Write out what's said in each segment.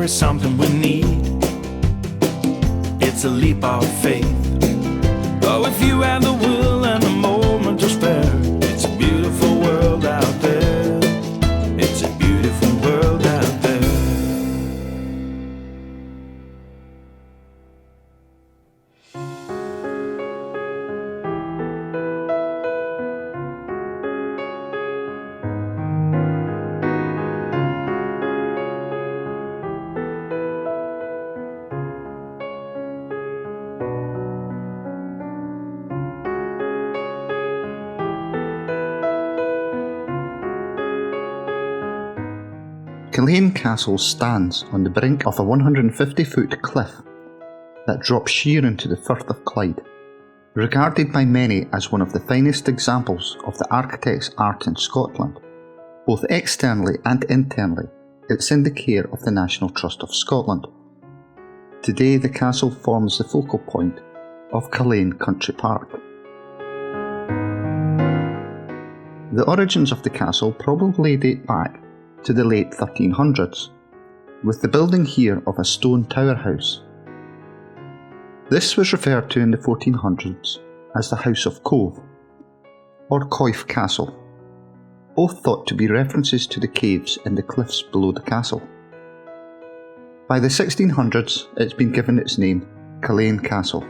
is something we need. It's a leap of faith. Oh, if you have the will and the moment to spare, it's a beautiful world out there. It's a beautiful world out there. Culzean Castle stands on the brink of a 150-foot cliff that drops sheer into the Firth of Clyde. Regarded by many as one of the finest examples of the architect's art in Scotland, both externally and internally, it's in the care of the National Trust of Scotland. Today the castle forms the focal point of Culzean Country Park. The origins of the castle probably date back to the late 1300s, with the building here of a stone tower house. This was referred to in the 1400s as the House of Cove, or Coif Castle, both thought to be references to the caves in the cliffs below the castle. By the 1600s, it's been given its name, Culzean Castle.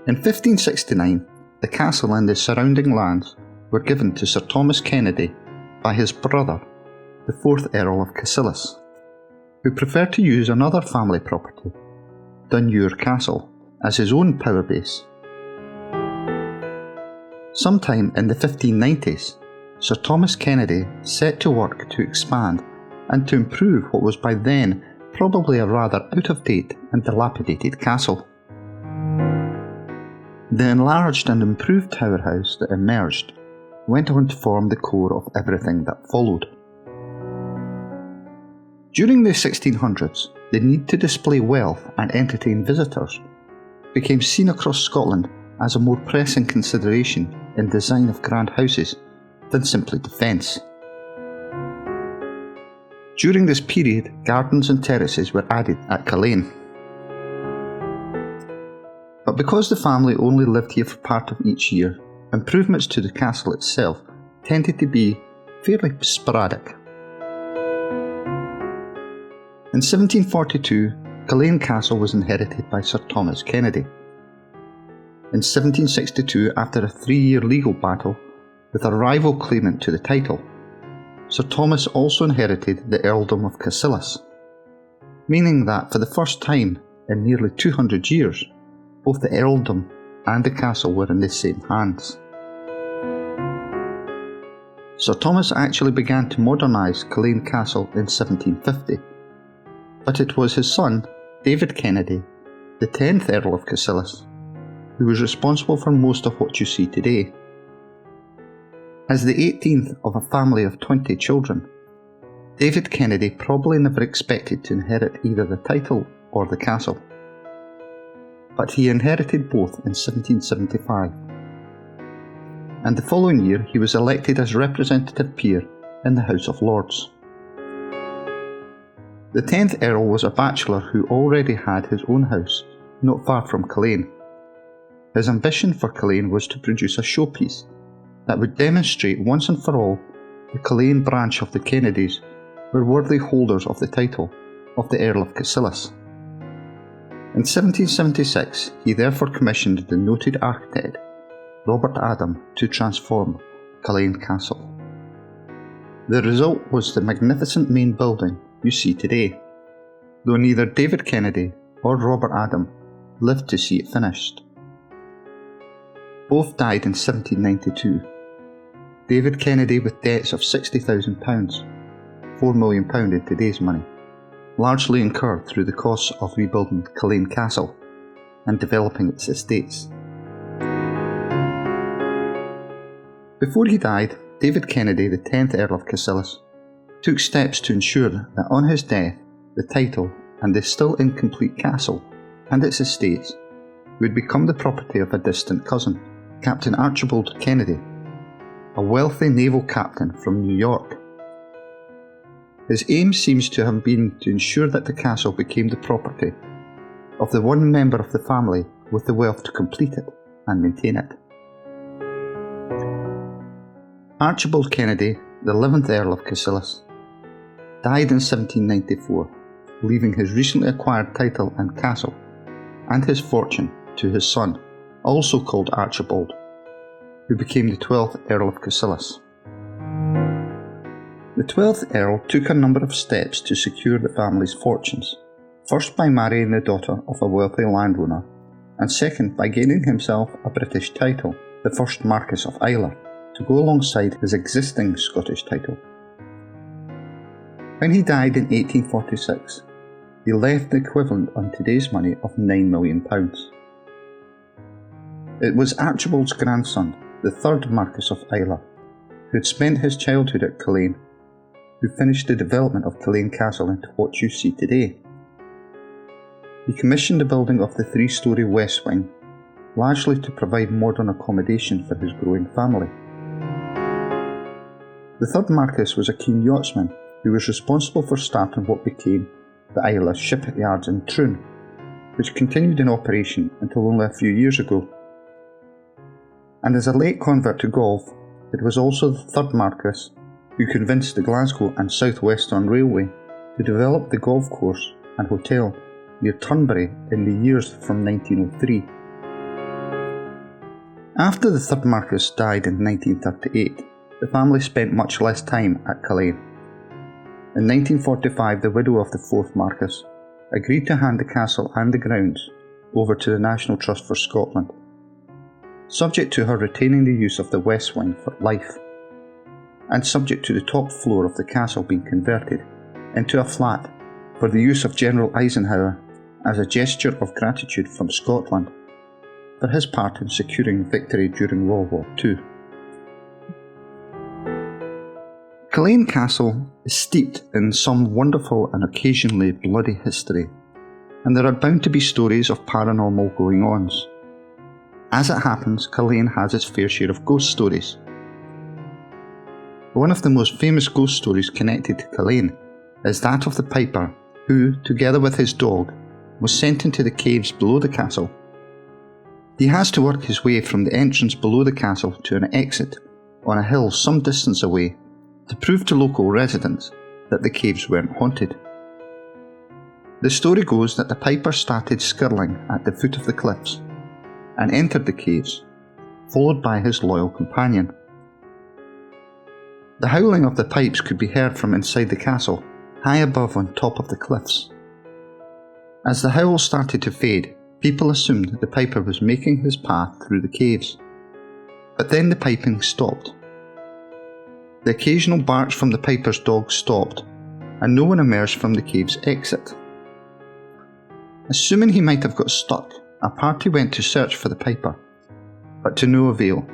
In 1569, the castle and the surrounding lands were given to Sir Thomas Kennedy by his brother, the 4th Earl of Cassillis, who preferred to use another family property, Dunure Castle, as his own power base. Sometime in the 1590s, Sir Thomas Kennedy set to work to expand and to improve what was by then probably a rather out-of-date and dilapidated castle. The enlarged and improved tower house that emerged went on to form the core of everything that followed. During the 1600s, the need to display wealth and entertain visitors became seen across Scotland as a more pressing consideration in design of grand houses than simply defence. During this period, gardens and terraces were added at Culzean. But because the family only lived here for part of each year, improvements to the castle itself tended to be fairly sporadic. In 1742, Culzean Castle was inherited by Sir Thomas Kennedy. In 1762, after a 3-year legal battle with a rival claimant to the title, Sir Thomas also inherited the earldom of Cassillis, meaning that for the first time in nearly 200 years, both the earldom and the castle were in the same hands. Sir Thomas actually began to modernise Culzean Castle in 1750, but it was his son, David Kennedy, the 10th Earl of Cassillis, who was responsible for most of what you see today. As the 18th of a family of 20 children, David Kennedy probably never expected to inherit either the title or the castle, but he inherited both in 1775. And the following year he was elected as representative peer in the House of Lords. The 10th Earl was a bachelor who already had his own house not far from Culzean. His ambition for Culzean was to produce a showpiece that would demonstrate once and for all the Culzean branch of the Kennedys were worthy holders of the title of the Earl of Cassillis. In 1776 he therefore commissioned the noted architect Robert Adam to transform Culzean Castle. The result was the magnificent main building you see today, though neither David Kennedy or Robert Adam lived to see it finished. Both died in 1792. David Kennedy with debts of £60,000, £4 million in today's money, largely incurred through the costs of rebuilding Culzean Castle and developing its estates. Before he died, David Kennedy, the 10th Earl of Cassillis, took steps to ensure that on his death, the title and the still incomplete castle and its estates would become the property of a distant cousin, Captain Archibald Kennedy, a wealthy naval captain from New York. His aim seems to have been to ensure that the castle became the property of the one member of the family with the wealth to complete it and maintain it. Archibald Kennedy, the 11th Earl of Cassillis, died in 1794, leaving his recently acquired title and castle and his fortune to his son, also called Archibald, who became the 12th Earl of Cassillis. The 12th Earl took a number of steps to secure the family's fortunes, first by marrying the daughter of a wealthy landowner, and second by gaining himself a British title, the first Marquess of Ayrshire, to go alongside his existing Scottish title. When he died in 1846, he left the equivalent on today's money of £9 million. It was Archibald's grandson, the third Marquess of Ayrshire, who had spent his childhood at Culzean, who finished the development of Culzean Castle into what you see today. He commissioned the building of the 3-storey west wing, largely to provide modern accommodation for his growing family. The third Marquess was a keen yachtsman who was responsible for starting what became the Ayrshire shipyards in Troon, which continued in operation until only a few years ago. And as a late convert to golf, it was also the third Marquess who convinced the Glasgow and South Western Railway to develop the golf course and hotel near Turnberry in the years from 1903. After the third Marquess died in 1938, the family spent much less time at Culzean. In 1945, the widow of the fourth Marquess agreed to hand the castle and the grounds over to the National Trust for Scotland, subject to her retaining the use of the west wing for life, and subject to the top floor of the castle being converted into a flat for the use of General Eisenhower as a gesture of gratitude from Scotland for his part in securing victory during World War II. Culzean Castle is steeped in some wonderful and occasionally bloody history, and there are bound to be stories of paranormal going-ons. As it happens, Culzean has its fair share of ghost stories. One of the most famous ghost stories connected to Culzean is that of the piper who, together with his dog, was sent into the caves below the castle. He has to work his way from the entrance below the castle to an exit on a hill some distance away to prove to local residents that the caves weren't haunted. The story goes that the piper started skirling at the foot of the cliffs and entered the caves, followed by his loyal companion. The howling of the pipes could be heard from inside the castle, high above on top of the cliffs. As the howl started to fade, people assumed the piper was making his path through the caves, but then the piping stopped. The occasional barks from the piper's dog stopped, and no one emerged from the cave's exit. Assuming he might have got stuck, a party went to search for the piper, but to no avail.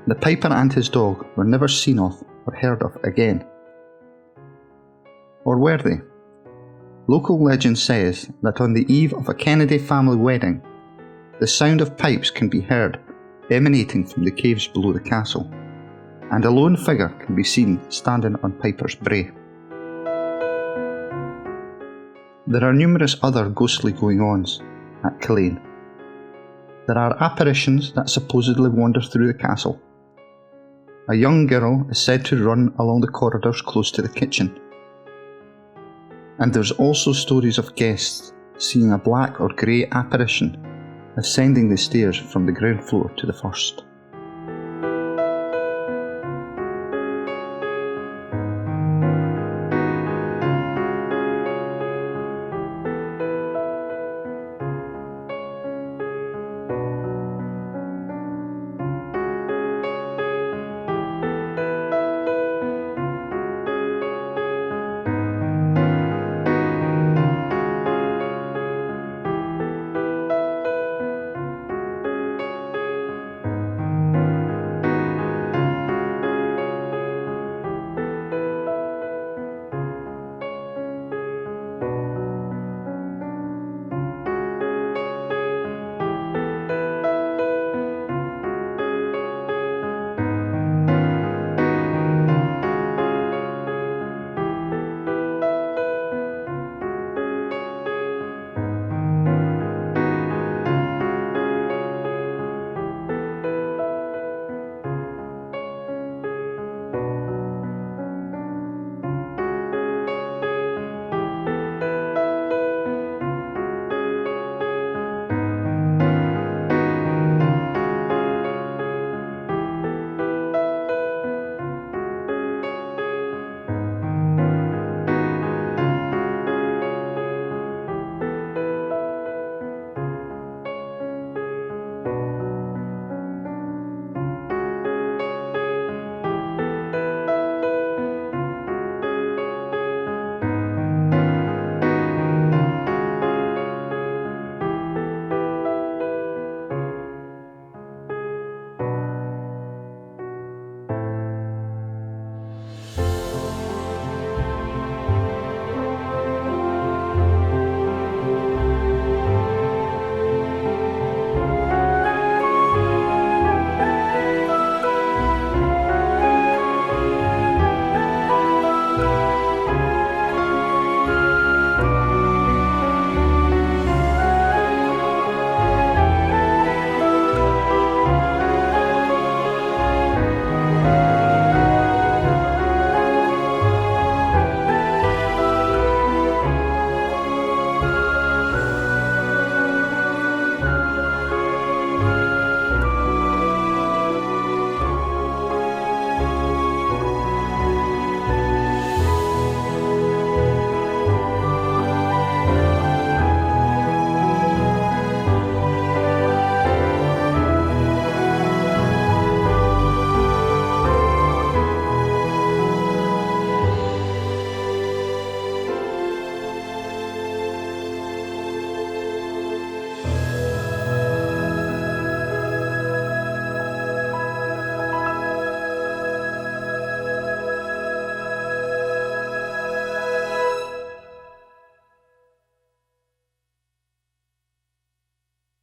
The piper and his dog were never seen of or heard of again. Or were they? Local legend says that on the eve of a Kennedy family wedding, the sound of pipes can be heard emanating from the caves below the castle, and a lone figure can be seen standing on Piper's brae. There are numerous other ghostly going-ons at Culzean. There are apparitions that supposedly wander through the castle. A young girl is said to run along the corridors close to the kitchen. And there's also stories of guests seeing a black or grey apparition ascending the stairs from the ground floor to the first.